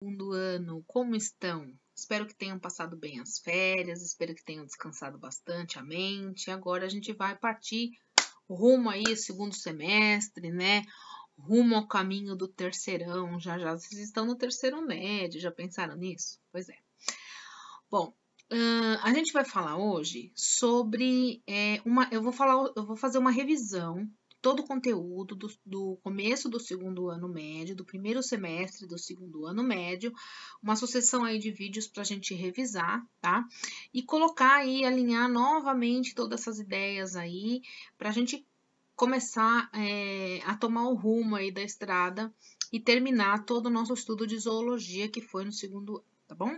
Segundo ano, como estão? Espero que tenham passado bem as férias, espero que tenham descansado bastante a mente. Agora a gente vai partir rumo aí, segundo semestre, né? Rumo ao caminho do terceirão. Já já vocês estão no terceiro médio, já pensaram nisso? Pois é. Bom, a gente vai falar hoje sobre eu vou fazer uma revisão de todo o conteúdo do começo do segundo ano médio, do primeiro semestre do segundo ano médio, uma sucessão aí de vídeos para a gente revisar, tá? E colocar aí, alinhar novamente todas essas ideias aí, para a gente começar a tomar o rumo aí da estrada e terminar todo o nosso estudo de zoologia que foi no segundo ano, tá bom?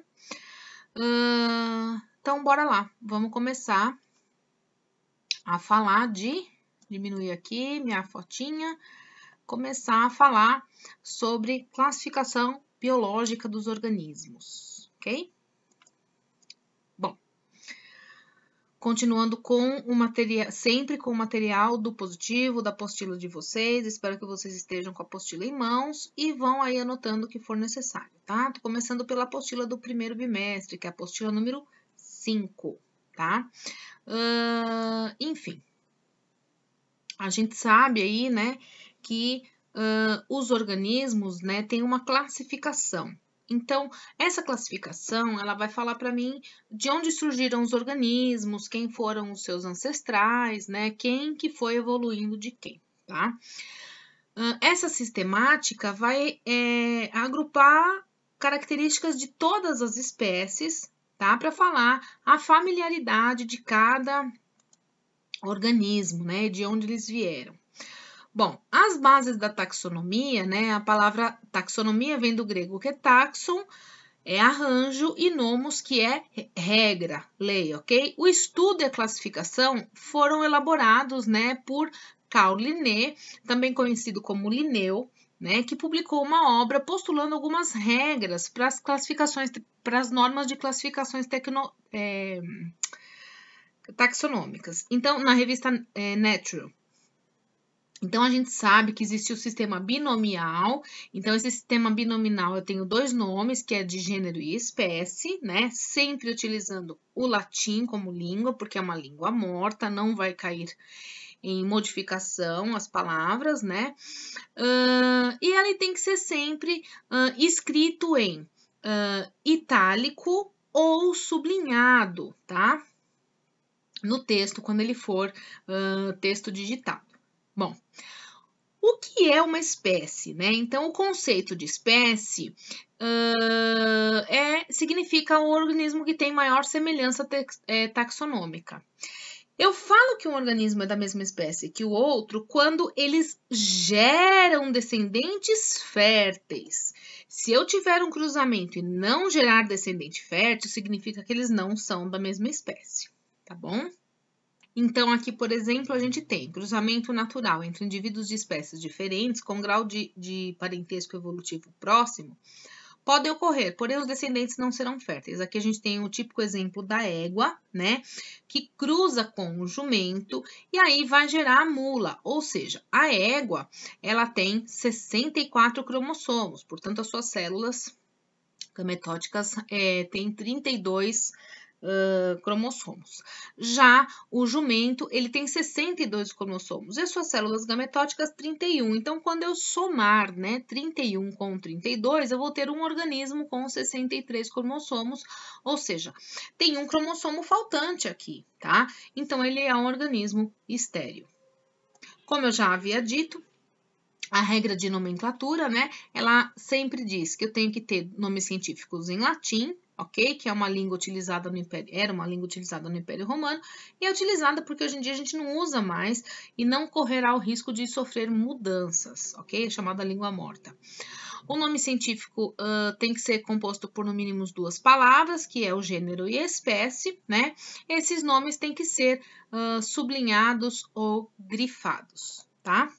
Então, bora lá. Vamos começar a falar diminuir aqui minha fotinha, começar a falar sobre classificação biológica dos organismos, ok? Bom, continuando com o material, sempre com o material do positivo, da apostila de vocês. Espero que vocês estejam com a apostila em mãos e vão aí anotando o que for necessário, tá? Tô começando pela apostila do primeiro bimestre, que é a apostila número 5, tá? Enfim, a gente sabe aí, né, que os organismos, né, têm uma classificação. Então, essa classificação, ela vai falar para mim de onde surgiram os organismos, quem foram os seus ancestrais, né, quem que foi evoluindo de quem, tá? Essa sistemática vai agrupar características de todas as espécies, tá? Para falar a familiaridade de cada organismo, né? De onde eles vieram. Bom, as bases da taxonomia, né? A palavra taxonomia vem do grego que é taxon, é arranjo, e nomos, que é regra, lei, ok? O estudo e a classificação foram elaborados, né, por Carl Linné, também conhecido como Linneu, né, que publicou uma obra postulando algumas regras para as classificações, para as normas de classificações taxonômicas. Então, na revista Nature. Então, a gente sabe que existe o sistema binomial. Então, esse sistema binomial eu tenho dois nomes, que é de gênero e espécie, né? Sempre utilizando o latim como língua, porque é uma língua morta, não vai cair em modificação as palavras, né? E ele tem que ser sempre escrito em itálico ou sublinhado, tá? No texto, quando ele for texto digitado. Bom, o que é uma espécie, né? Então, o conceito de espécie significa um organismo que tem maior semelhança taxonômica. Eu falo que um organismo é da mesma espécie que o outro quando eles geram descendentes férteis. Se eu tiver um cruzamento e não gerar descendente fértil, significa que eles não são da mesma espécie, tá bom? Então, aqui, por exemplo, a gente tem cruzamento natural entre indivíduos de espécies diferentes com grau de parentesco evolutivo próximo. Pode ocorrer, porém os descendentes não serão férteis. Aqui a gente tem o típico exemplo da égua, né? Que cruza com o jumento e aí vai gerar a mula. Ou seja, a égua, ela tem 64 cromossomos, portanto, as suas células gametóticas têm 32 cromossomos. Já o jumento, ele tem 62 cromossomos e as suas células gametóticas 31. Então, quando eu somar, né, 31 com 32, eu vou ter um organismo com 63 cromossomos, ou seja, tem um cromossomo faltante aqui, tá? Então, ele é um organismo estéril. Como eu já havia dito, a regra de nomenclatura, né? Ela sempre diz que eu tenho que ter nomes científicos em latim, ok? Que é uma língua utilizada no Império, era uma língua utilizada no Império Romano, e é utilizada porque hoje em dia a gente não usa mais e não correrá o risco de sofrer mudanças, ok? É chamada língua morta. O nome científico tem que ser composto por no mínimo 2 palavras, que é o gênero e a espécie, né? Esses nomes têm que ser sublinhados ou grifados, tá?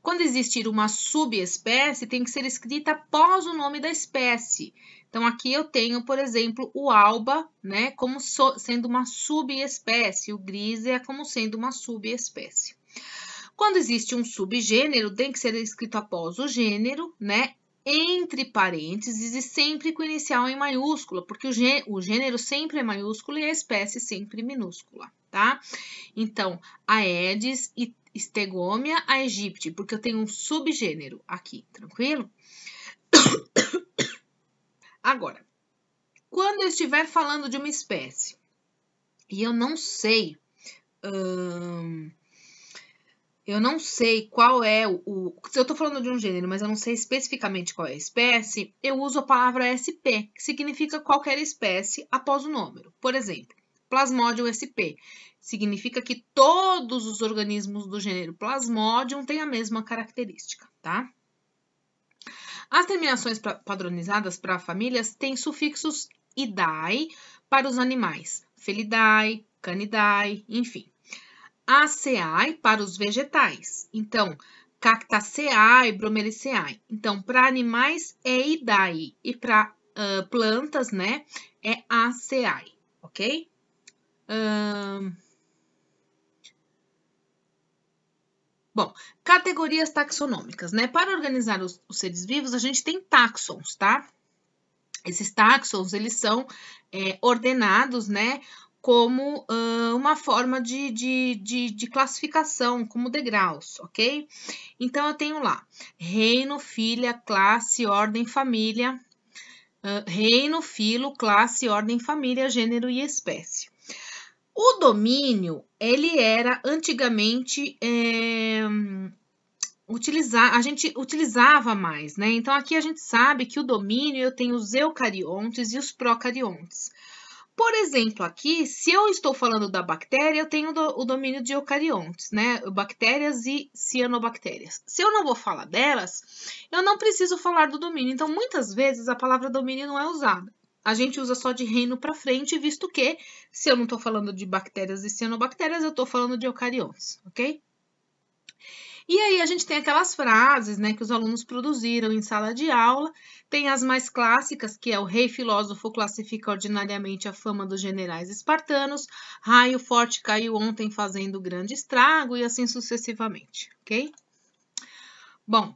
Quando existir uma subespécie, tem que ser escrita após o nome da espécie. Então, aqui eu tenho, por exemplo, o alba, né, como sendo uma subespécie, o grise é como sendo uma subespécie. Quando existe um subgênero, tem que ser escrito após o gênero, né? Entre parênteses e sempre com inicial em maiúscula, porque o gênero sempre é maiúsculo e a espécie sempre minúscula, tá? Então, Aedes e Stegomia aegypti, porque eu tenho um subgênero aqui, tranquilo? Agora, quando eu estiver falando de uma espécie e eu não sei qual é se eu tô falando de um gênero, mas eu não sei especificamente qual é a espécie, eu uso a palavra SP, que significa qualquer espécie após o número. Por exemplo, Plasmodium SP significa que todos os organismos do gênero Plasmodium têm a mesma característica, tá? As terminações padronizadas para famílias têm sufixos idae para os animais, Felidae, Canidae, enfim. Aceae para os vegetais. Então, Cactaceae, Bromeliaceae. Então, para animais é idae e para plantas, né, é Aceae, ok? Bom, categorias taxonômicas, né? Para organizar os seres vivos, a gente tem táxons, tá? Esses táxons, eles são ordenados, né? Como uma forma de classificação, como degraus, ok? Então, eu tenho lá reino, filha, classe, ordem, família, reino, filo, classe, ordem, família, gênero e espécie. O domínio, ele era antigamente a gente utilizava mais, né? Então, aqui a gente sabe que o domínio eu tenho os eucariontes e os procariontes. Por exemplo, aqui, se eu estou falando da bactéria, eu tenho o domínio de eucariontes, né? Bactérias e cianobactérias. Se eu não vou falar delas, eu não preciso falar do domínio. Então, muitas vezes, a palavra domínio não é usada. A gente usa só de reino para frente, visto que, se eu não estou falando de bactérias e cianobactérias, eu estou falando de eucariontes, ok? E aí a gente tem aquelas frases, né, que os alunos produziram em sala de aula. Tem as mais clássicas, que é o rei filósofo classifica ordinariamente a fama dos generais espartanos, raio forte caiu ontem fazendo grande estrago, e assim sucessivamente, ok? Bom,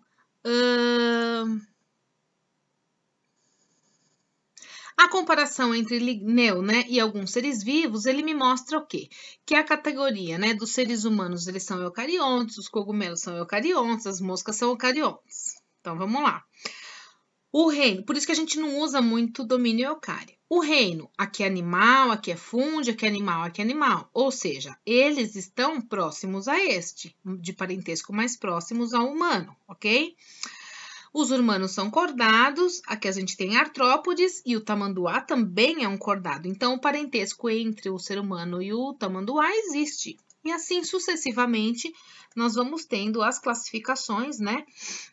a comparação entre Linneu, né, e alguns seres vivos, ele me mostra o quê? Que a categoria, né, dos seres humanos, eles são eucariontes, os cogumelos são eucariontes, as moscas são eucariontes. Então, vamos lá. O reino, por isso que a gente não usa muito domínio eucário. O reino, aqui é animal, aqui é fúndio, aqui é animal, aqui é animal. Ou seja, eles estão próximos a este, de parentesco mais próximos ao humano, ok? Os humanos são cordados, aqui a gente tem artrópodes e o tamanduá também é um cordado. Então, o parentesco entre o ser humano e o tamanduá existe. E assim sucessivamente, nós vamos tendo as classificações, né?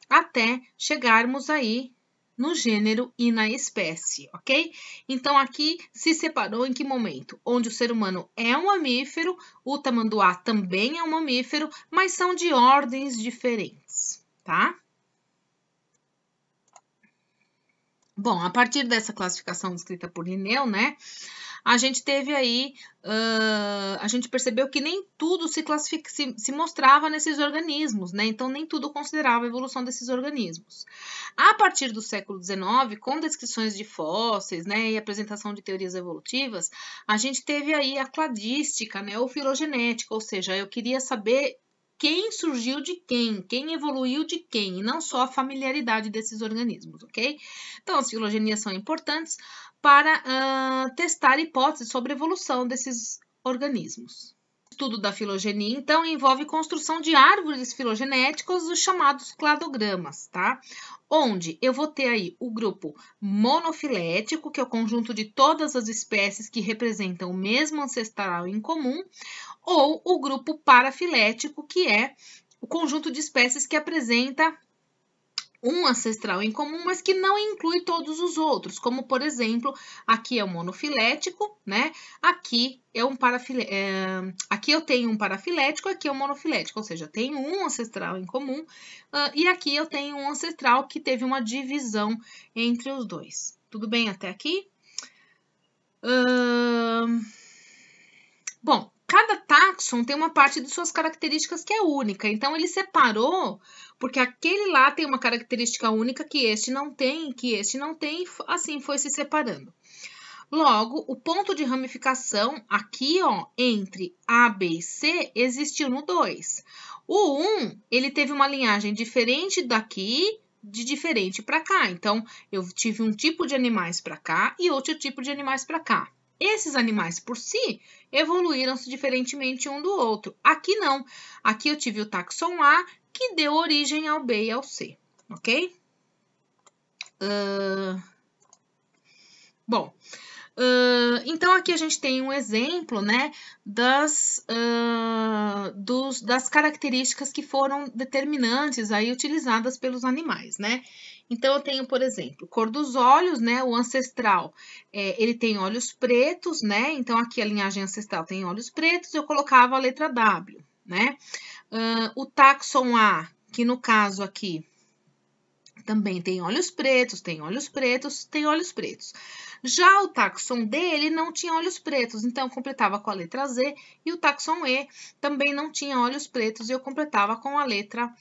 Até chegarmos aí no gênero e na espécie, ok? Então, aqui se separou em que momento? Onde o ser humano é um mamífero, o tamanduá também é um mamífero, mas são de ordens diferentes, tá? Bom, a partir dessa classificação descrita por Linneu, né, a gente teve aí, a gente percebeu que nem tudo se mostrava nesses organismos, né, então nem tudo considerava a evolução desses organismos. A partir do século XIX, com descrições de fósseis, né, e apresentação de teorias evolutivas, a gente teve aí a cladística, né, ou filogenética, ou seja, eu queria saber quem surgiu de quem evoluiu de quem, e não só a familiaridade desses organismos, ok? Então, as filogenias são importantes para testar hipóteses sobre a evolução desses organismos. O estudo da filogenia, então, envolve construção de árvores filogenéticas, os chamados cladogramas, tá? Onde eu vou ter aí o grupo monofilético, que é o conjunto de todas as espécies que representam o mesmo ancestral em comum, ou o grupo parafilético, que é o conjunto de espécies que apresenta um ancestral em comum, mas que não inclui todos os outros, como, por exemplo, aqui é o monofilético, né? Aqui é um aqui eu tenho um parafilético, aqui é um monofilético, ou seja, tenho um ancestral em comum, e aqui eu tenho um ancestral que teve uma divisão entre os dois. Tudo bem até aqui? Bom, cada táxon tem uma parte de suas características que é única. Então, ele separou porque aquele lá tem uma característica única que este não tem, assim foi se separando. Logo, o ponto de ramificação aqui, ó, entre A, B e C, existiu no 2. O 1, ele teve uma linhagem diferente daqui, de diferente para cá. Então, eu tive um tipo de animais para cá e outro tipo de animais para cá. Esses animais, por si, evoluíram-se diferentemente um do outro. Aqui não. Aqui eu tive o táxon A, que deu origem ao B e ao C, ok? Então, aqui a gente tem um exemplo, né, das características que foram determinantes aí utilizadas pelos animais, né? Então, eu tenho, por exemplo, cor dos olhos, né? O ancestral, ele tem olhos pretos, né? Então, aqui a linhagem ancestral tem olhos pretos, eu colocava a letra W, né? O táxon A, que no caso aqui também tem olhos pretos, tem olhos pretos, tem olhos pretos. Já o táxon D, ele não tinha olhos pretos, então eu completava com a letra Z, e o táxon E também não tinha olhos pretos, e eu completava com a letra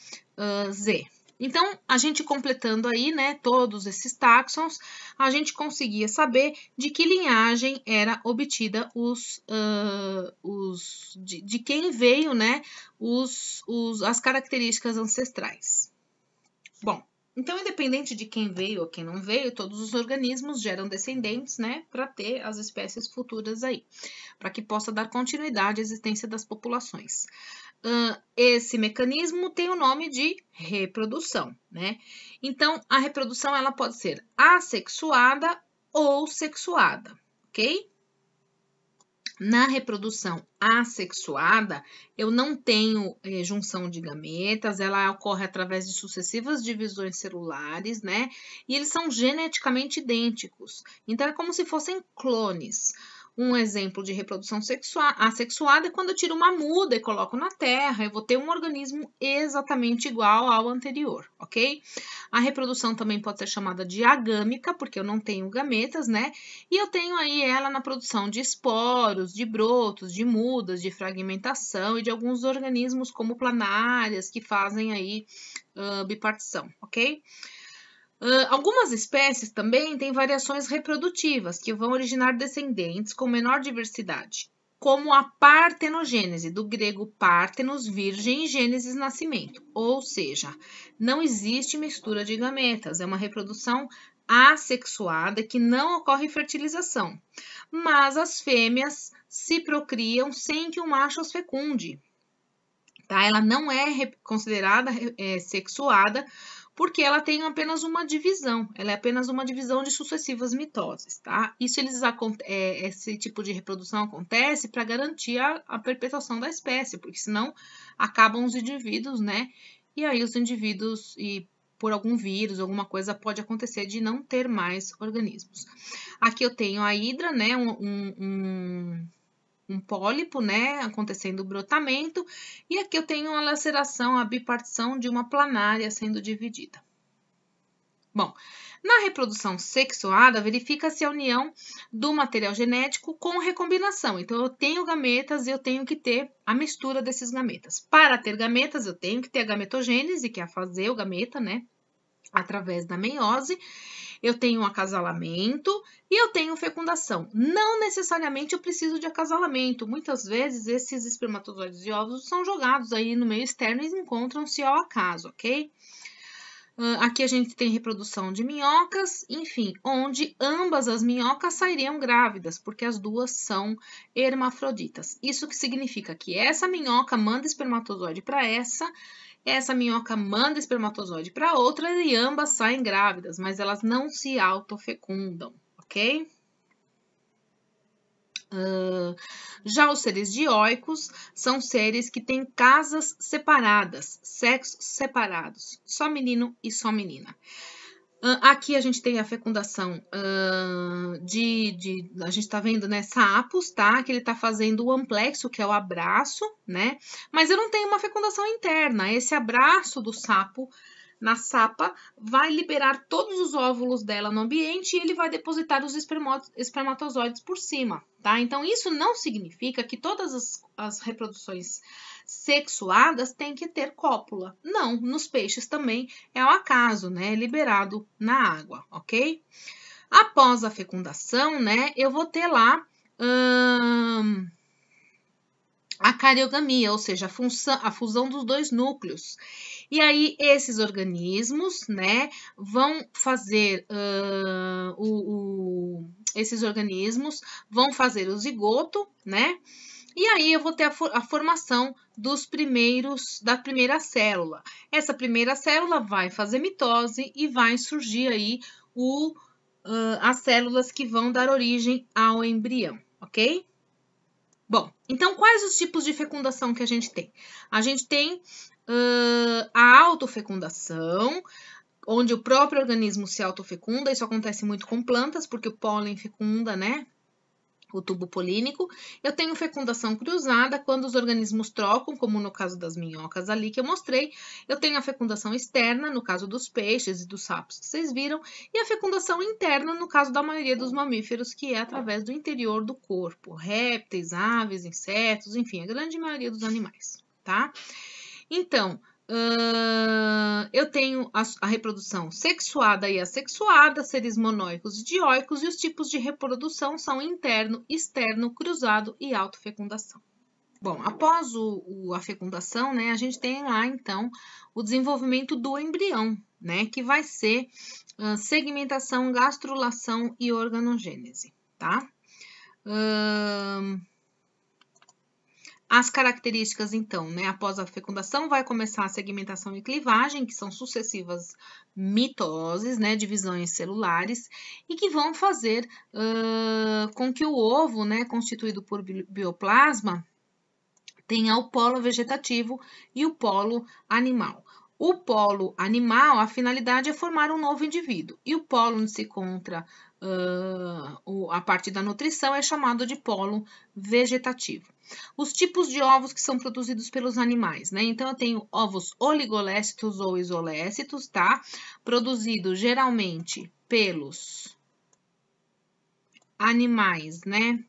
Z. Então, a gente completando aí, né, todos esses táxons, a gente conseguia saber de que linhagem era obtida de quem veio, né, as características ancestrais. Bom, então, independente de quem veio ou quem não veio, todos os organismos geram descendentes, né, para ter as espécies futuras aí, para que possa dar continuidade à existência das populações. Esse mecanismo tem o nome de reprodução, né? Então, a reprodução ela pode ser assexuada ou sexuada, ok? Na reprodução assexuada, eu não tenho junção de gametas, ela ocorre através de sucessivas divisões celulares, né? E eles são geneticamente idênticos. Então, é como se fossem clones. Um exemplo de reprodução assexuada é quando eu tiro uma muda e coloco na terra, eu vou ter um organismo exatamente igual ao anterior, ok? A reprodução também pode ser chamada de agâmica, porque eu não tenho gametas, né? E eu tenho aí ela na produção de esporos, de brotos, de mudas, de fragmentação e de alguns organismos como planárias que fazem aí bipartição, ok? Algumas espécies também têm variações reprodutivas que vão originar descendentes com menor diversidade, como a partenogênese, do grego partenos, virgem, e gênesis, nascimento. Ou seja, não existe mistura de gametas, é uma reprodução assexuada que não ocorre fertilização, mas as fêmeas se procriam sem que o macho as fecunde. Tá? Ela não é considerada sexuada, porque ela tem apenas uma divisão, ela é apenas uma divisão de sucessivas mitoses, tá? Esse tipo de reprodução acontece para garantir a perpetuação da espécie, porque senão acabam os indivíduos, né? E aí os indivíduos, e por algum vírus, alguma coisa, pode acontecer de não ter mais organismos. Aqui eu tenho a hidra, né? Um pólipo, né, acontecendo o brotamento, e aqui eu tenho a laceração, a bipartição de uma planária sendo dividida. Bom, na reprodução sexuada, verifica-se a união do material genético com recombinação. Então, eu tenho gametas e eu tenho que ter a mistura desses gametas. Para ter gametas, eu tenho que ter a gametogênese, que é fazer o gameta, né, através da meiose. Eu tenho um acasalamento e eu tenho fecundação. Não necessariamente eu preciso de acasalamento. Muitas vezes esses espermatozoides e óvulos são jogados aí no meio externo e encontram-se ao acaso, ok? Aqui a gente tem reprodução de minhocas, enfim, onde ambas as minhocas sairiam grávidas, porque as duas são hermafroditas. Isso que significa que essa minhoca manda espermatozoide para essa minhoca manda espermatozoide para outra e ambas saem grávidas, mas elas não se autofecundam, ok? Já os seres dioicos são seres que têm casas separadas, sexos separados, só menino e só menina. Aqui a gente tem a fecundação a gente tá vendo, né, sapos, tá? Que ele tá fazendo o amplexo, que é o abraço, né? Mas eu não tenho uma fecundação interna. Esse abraço do sapo na sapa, vai liberar todos os óvulos dela no ambiente e ele vai depositar os espermatozoides por cima, tá? Então, isso não significa que todas as reproduções sexuadas têm que ter cópula. Não, nos peixes também é o acaso, né? Liberado na água, ok? Após a fecundação, né, eu vou ter lá a cariogamia, ou seja, a fusão dos dois núcleos. E aí, esses organismos, né, vão fazer esses organismos vão fazer o zigoto, né? E aí eu vou ter a formação da primeira célula. Essa primeira célula vai fazer mitose e vai surgir aí as células que vão dar origem ao embrião, ok? Bom, então quais os tipos de fecundação que a gente tem? A gente tem a autofecundação, onde o próprio organismo se autofecunda. Isso acontece muito com plantas, porque o pólen fecunda, né? O tubo polínico. Eu tenho fecundação cruzada, quando os organismos trocam, como no caso das minhocas ali que eu mostrei. Eu tenho a fecundação externa, no caso dos peixes e dos sapos que vocês viram, e a fecundação interna, no caso da maioria dos mamíferos, que é através do interior do corpo, répteis, aves, insetos, enfim, a grande maioria dos animais, tá? Então, eu tenho a reprodução sexuada e assexuada, seres monóicos e dioicos, e os tipos de reprodução são interno, externo, cruzado e autofecundação. Bom, após a fecundação, né, a gente tem lá, então, o desenvolvimento do embrião, né, que vai ser segmentação, gastrulação e organogênese, tá? As características, então, né? Após a fecundação, vai começar a segmentação e clivagem, que são sucessivas mitoses, né? Divisões celulares, e que vão fazer com que o ovo, né? Constituído por bioplasma, tenha o polo vegetativo e o polo animal. O polo animal, a finalidade é formar um novo indivíduo, e o polo onde se encontra a parte da nutrição é chamado de polo vegetativo. Os tipos de ovos que são produzidos pelos animais, né? Então, eu tenho ovos oligolécitos ou isolécitos, tá? Produzidos geralmente pelos animais, né?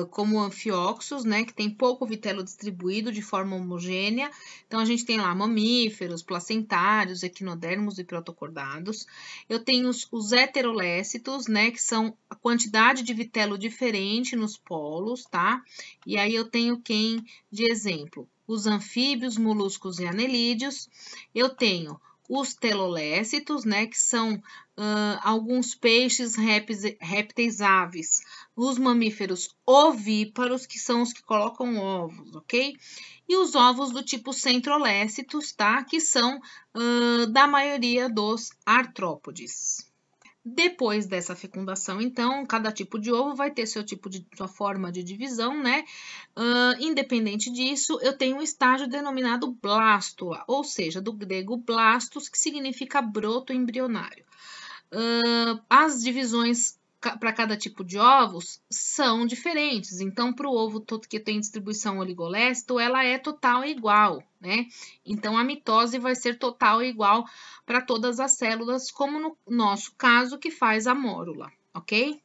Como anfioxos, né, que tem pouco vitelo distribuído de forma homogênea. Então, a gente tem lá mamíferos, placentários, equinodermos e protocordados. Eu tenho os heterolécitos, né, que são a quantidade de vitelo diferente nos polos, tá? E aí eu tenho quem de exemplo? Os anfíbios, moluscos e anelídeos. Eu tenho os telolécitos, né, que são alguns peixes, répteis, aves, os mamíferos ovíparos, que são os que colocam ovos, ok? E os ovos do tipo centrolécitos, tá? Que são da maioria dos artrópodes. Depois dessa fecundação, então, cada tipo de ovo vai ter sua forma de divisão, né? Independente disso, eu tenho um estágio denominado blástula, ou seja, do grego blastos, que significa broto embrionário. As divisões para cada tipo de ovos são diferentes. Então, para o ovo que tem distribuição oligolécito, ela é total e igual, né? Então, a mitose vai ser total e igual para todas as células, como no nosso caso, que faz a mórula, ok?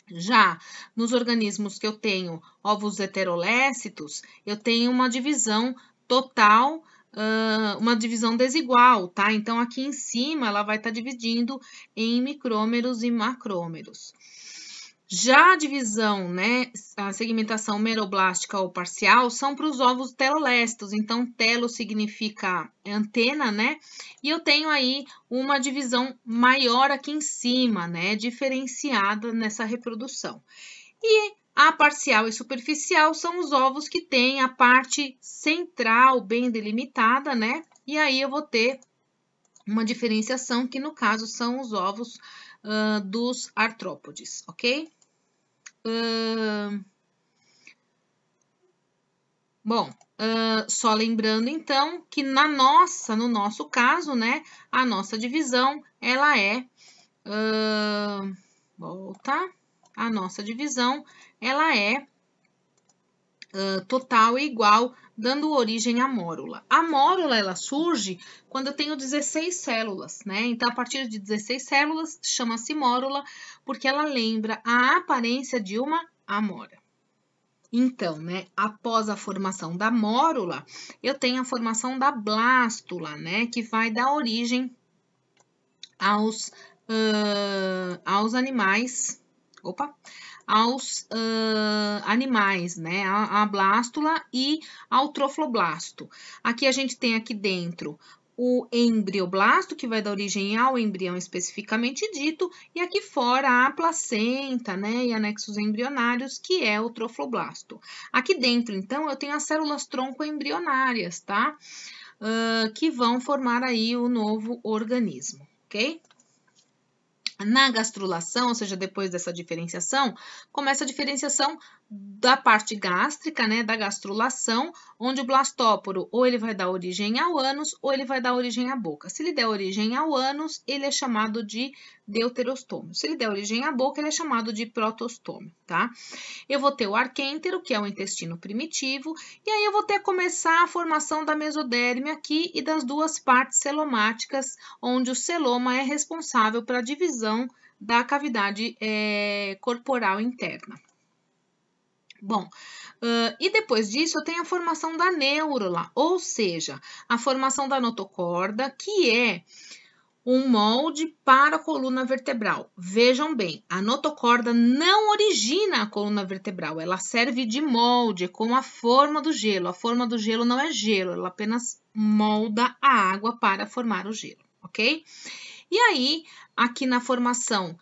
Já nos organismos que eu tenho ovos heterolécitos, eu tenho uma divisão total, uma divisão desigual, tá? Então, aqui em cima, ela vai estar dividindo em micrômeros e macrômeros. Já a divisão, né, a segmentação meroblástica ou parcial, são para os ovos telolécitos. Então, telo significa antena, né? E eu tenho aí uma divisão maior aqui em cima, né, diferenciada nessa reprodução. E a parcial e superficial são os ovos que têm a parte central bem delimitada, né? E aí eu vou ter uma diferenciação que, no caso, são os ovos dos artrópodes, ok? Bom, só lembrando então que no nosso caso, né, a nossa divisão, ela é, a nossa divisão, ela é total e igual, dando origem à mórula. A mórula, ela surge quando eu tenho 16 células, né? Então, a partir de 16 células, chama-se mórula, porque ela lembra a aparência de uma amora. Então, né, após a formação da mórula, eu tenho a formação da blástula, né, que vai dar origem aos animais, animais, né, a blástula e ao trofloblasto. Aqui a gente tem aqui dentro o embrioblasto, que vai dar origem ao embrião especificamente dito, e aqui fora a placenta, né, e anexos embrionários, que é o trofloblasto. Aqui dentro, então, eu tenho as células tronco-embrionárias, tá? Que vão formar aí o novo organismo, ok? Na gastrulação, ou seja, depois dessa diferenciação, começa a diferenciação da parte gástrica, né, da gastrulação, onde o blastóporo ou ele vai dar origem ao ânus ou ele vai dar origem à boca. Se ele der origem ao ânus, ele é chamado de deuterostômio. Se ele der origem à boca, ele é chamado de protostômio, tá? Eu vou ter o arquêntero, que é o intestino primitivo, e aí eu vou ter começar a formação da mesoderme aqui e das duas partes celomáticas, onde o celoma é responsável pela divisão da cavidade corporal interna. Bom, e depois disso eu tenho a formação da neurula, ou seja, a formação da notocorda, que é um molde para a coluna vertebral. Vejam bem, a notocorda não origina a coluna vertebral, ela serve de molde, com a forma do gelo. A forma do gelo não é gelo, ela apenas molda a água para formar o gelo, ok? E aí, aqui na formação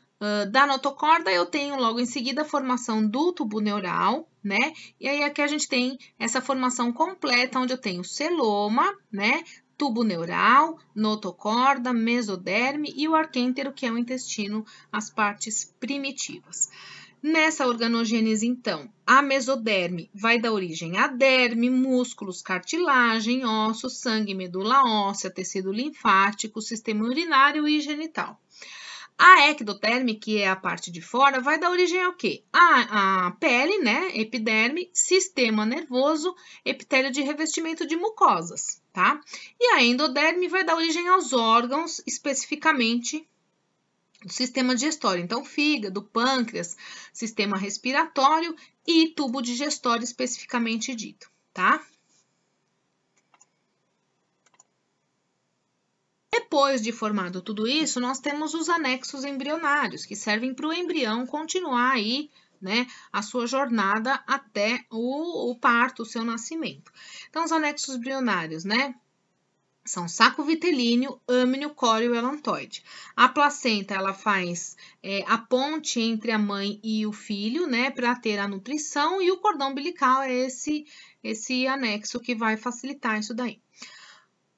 da notocorda, eu tenho logo em seguida a formação do tubo neural, né? E aí aqui a gente tem essa formação completa, onde eu tenho celoma, né? Tubo neural, notocorda, mesoderme e o arquêntero, que é o intestino, as partes primitivas. Nessa organogênese, então, a mesoderme vai dar origem a derme, músculos, cartilagem, ossos, sangue, medula óssea, tecido linfático, sistema urinário e genital. A ectoderme, que é a parte de fora, vai dar origem ao quê? A pele, né? Epiderme, sistema nervoso, epitélio de revestimento de mucosas, tá? E a endoderme vai dar origem aos órgãos, especificamente do sistema digestório. Então, fígado, pâncreas, sistema respiratório e tubo digestório, especificamente dito, tá? Depois de formado tudo isso, nós temos os anexos embrionários, que servem para o embrião continuar aí, né, a sua jornada até o parto, o seu nascimento. Então, os anexos embrionários, né, são saco vitelíneo, âmnio, córeo e elantoide. A placenta, ela faz a ponte entre a mãe e o filho, né, para ter a nutrição, e o cordão umbilical é esse anexo que vai facilitar isso daí.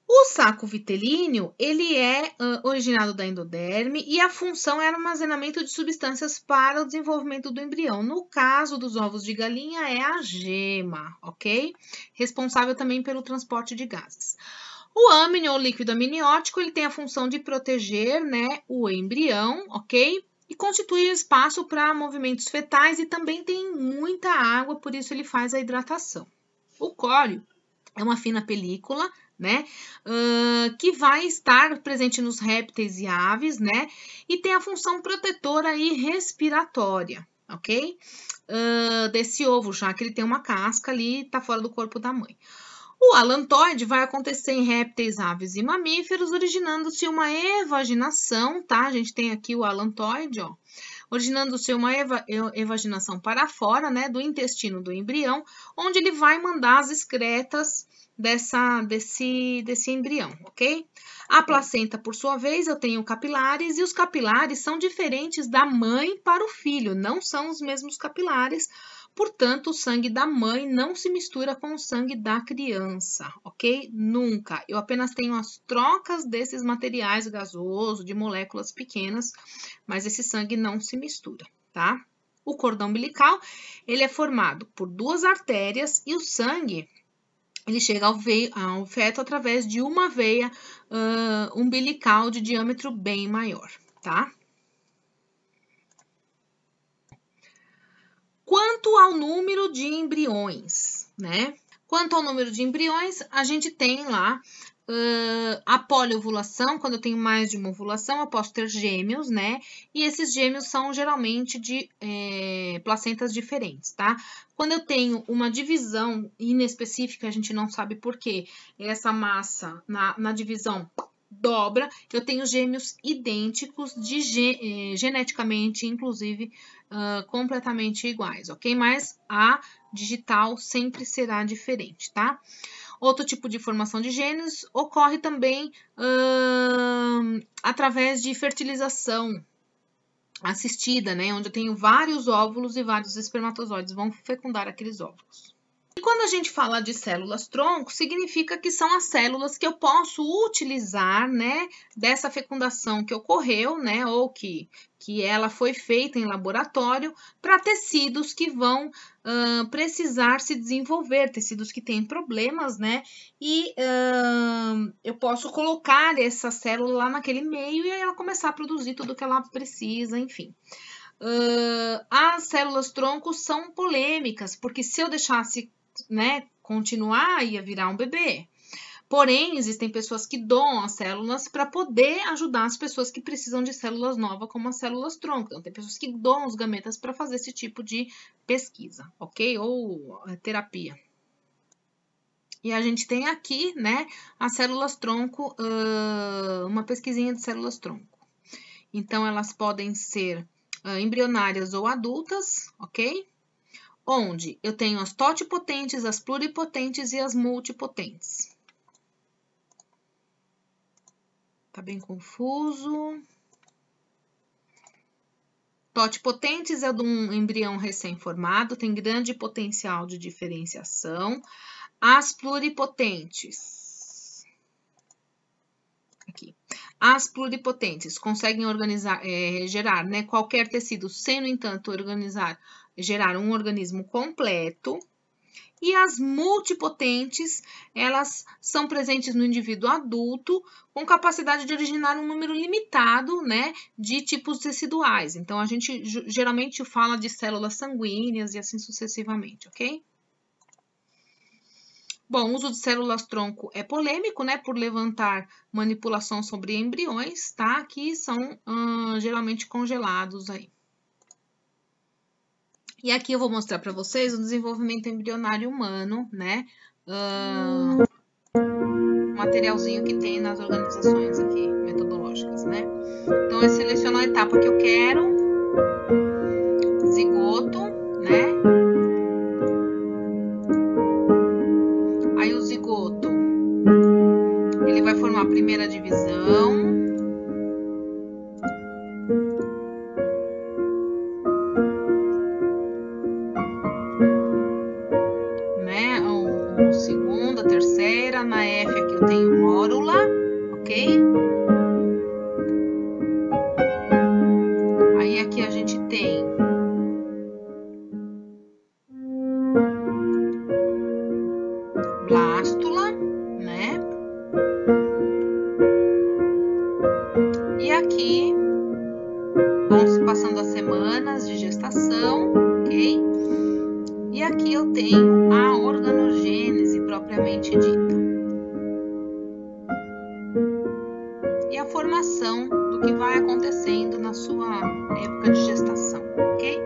O saco vitelíneo, ele é originado da endoderme e a função é o armazenamento de substâncias para o desenvolvimento do embrião. No caso dos ovos de galinha, é a gema, ok? Responsável também pelo transporte de gases. O âmnio, ou líquido amniótico, ele tem a função de proteger, né, o embrião, ok? E constitui espaço para movimentos fetais e também tem muita água, por isso ele faz a hidratação. O córeo é uma fina película, né, que vai estar presente nos répteis e aves, né, e tem a função protetora e respiratória, ok? Desse ovo, já que ele tem uma casca ali, tá fora do corpo da mãe. O alantoide vai acontecer em répteis, aves e mamíferos, originando-se uma evaginação, tá? A gente tem aqui o alantoide, ó, originando-se uma evaginação para fora, né, do intestino do embrião, onde ele vai mandar as excretas desse embrião, ok? A placenta, por sua vez, eu tenho capilares, e os capilares são diferentes da mãe para o filho, não são os mesmos capilares, portanto, o sangue da mãe não se mistura com o sangue da criança, ok? Nunca. Eu apenas tenho as trocas desses materiais gasosos, de moléculas pequenas, mas esse sangue não se mistura, tá? O cordão umbilical, ele é formado por duas artérias e o sangue, ele chega ao feto através de uma veia umbilical de diâmetro bem maior, tá? Quanto ao número de embriões, né? Quanto ao número de embriões, a gente tem lá a poliovulação. Quando eu tenho mais de uma ovulação, eu posso ter gêmeos, né? E esses gêmeos são geralmente de placentas diferentes, tá? Quando eu tenho uma divisão inespecífica, a gente não sabe por quê, essa massa na divisão dobra, eu tenho gêmeos idênticos, geneticamente, inclusive, completamente iguais, ok? Mas a digital sempre será diferente, tá? Outro tipo de formação de gêmeos ocorre também através de fertilização assistida, né? Onde eu tenho vários óvulos e vários espermatozoides vão fecundar aqueles óvulos. E quando a gente fala de células-tronco, significa que são as células que eu posso utilizar, né, dessa fecundação que ocorreu, né, ou que ela foi feita em laboratório para tecidos que vão precisar se desenvolver, tecidos que têm problemas, né, e eu posso colocar essa célula lá naquele meio e aí ela começar a produzir tudo que ela precisa, enfim. As células-troncos são polêmicas, porque se eu deixasse, né, continuar, ia virar um bebê. Porém, existem pessoas que doam as células para poder ajudar as pessoas que precisam de células novas, como as células-tronco. Então, tem pessoas que doam os gametas para fazer esse tipo de pesquisa, ok? Ou terapia. E a gente tem aqui, né, as células-tronco, uma pesquisinha de células-tronco. Então, elas podem ser embrionárias ou adultas, ok? Onde eu tenho as totipotentes, as pluripotentes e as multipotentes. Tá bem confuso. Totipotentes é de um embrião recém-formado, tem grande potencial de diferenciação. As pluripotentes. Aqui. As pluripotentes conseguem organizar, gerar, né, qualquer tecido, sem, no entanto, gerar um organismo completo. E as multipotentes, elas são presentes no indivíduo adulto, com capacidade de originar um número limitado, né, de tipos teciduais. Então, a gente geralmente fala de células sanguíneas e assim sucessivamente, ok? Bom, o uso de células-tronco é polêmico, né, por levantar manipulação sobre embriões, tá, que são geralmente congelados aí. E aqui eu vou mostrar para vocês o desenvolvimento embrionário humano, né, materialzinho que tem nas organizações aqui, metodológicas, né. Então, eu seleciono a etapa que eu quero, zigoto, né. Aí o zigoto, ele vai formar a primeira divisão. Né, a segunda, a terceira, na F aqui eu tenho mórula, ok? Aí aqui a gente tem blástula, né? E aqui vão se passando as semanas de gestação, ok? E aqui eu tenho a organogênese propriamente dita. E a formação do que vai acontecendo na sua época de gestação, ok?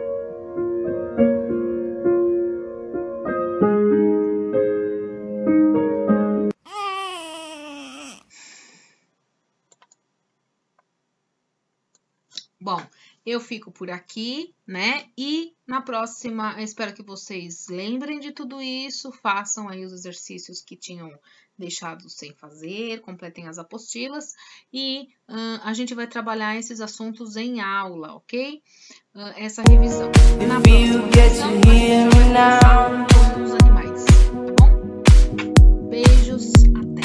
Bom, eu fico por aqui, né? E na próxima, eu espero que vocês lembrem de tudo isso, façam aí os exercícios que tinham deixado sem fazer, completem as apostilas e a gente vai trabalhar esses assuntos em aula, ok? Essa revisão. Na próxima revisão, a gente vai começar com os animais, tá bom? Beijos, até!